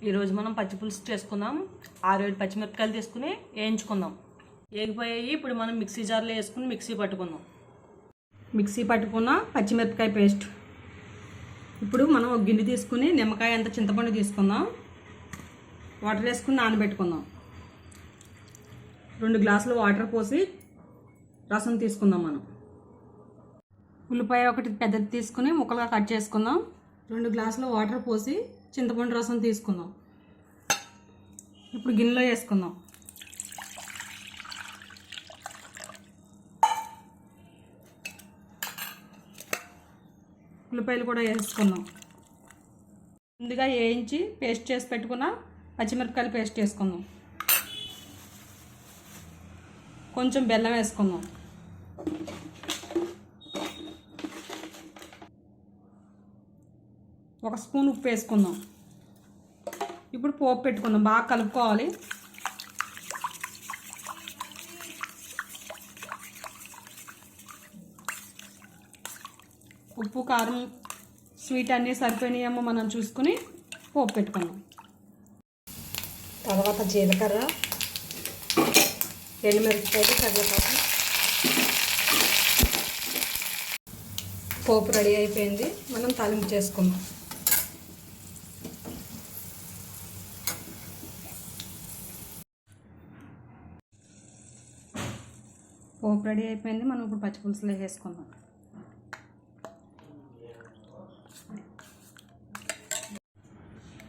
ఈరోజు మనం పచ్చి పులుసు చేసుకుందాం. 6-7 పచ్చిమిరపకాయలు తీసుకుని వేయించుకుందాం. ఏగిపోయాయి. ఇప్పుడు మనం మిక్సీ జార్లో వేసుకుని మిక్సీ పట్టుకుందాం. మిక్సీ పట్టుకున్న పచ్చిమిరపకాయ పేస్ట్. ఇప్పుడు మనం ఒక గిన్నె తీసుకుని నిమ్మకాయ అంత చింతపండు తీసుకుందాం. వాటర్ వేసుకుని నానబెట్టుకుందాం. 2 గ్లాసులు వాటర్ పోసి రసం తీసుకుందాం. మనం ఉల్లిపాయ ఒకటి పెద్దది తీసుకుని ముక్కలుగా కట్ చేసుకుందాం. 2 గ్లాసులు వాటర్ పోసి చింతపండు రసం తీసుకుందాం. ఇప్పుడు గిన్నెలో వేసుకుందాం. ఉల్లిపాయలు కూడా వేసుకుందాం. ముందుగా వేయించి పేస్ట్ చేసి పెట్టుకున్న పచ్చిమిరపకాయలు పేస్ట్ వేసుకుందాం. కొంచెం బెల్లం వేసుకుందాం. ఒక స్పూన్ ఉప్పు వేసుకుందాం. ఇప్పుడు పోపు పెట్టుకుందాం. బాగా కలుపుకోవాలి. ఉప్పు కారం స్వీట్ అన్నీ సరిపోయినాయేమో మనం చూసుకుని పోపు పెట్టుకుందాం. తర్వాత జీలకర్ర, ఎండుమిరపకాయలు, కరివేపాకు. పోపు రెడీ అయిపోయింది. మనం తాలింపు చేసుకుందాం. పోపు రెడీ అయిపోయింది. మనం ఇప్పుడు పచ్చి పులుసులో వేసుకుందాం.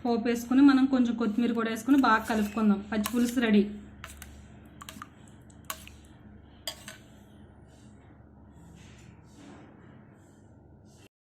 పోపు వేసుకుని మనం కొంచెం కొత్తిమీర కూడా వేసుకుని బాగా కలుపుకుందాం. పచ్చి పులుసు రెడీ.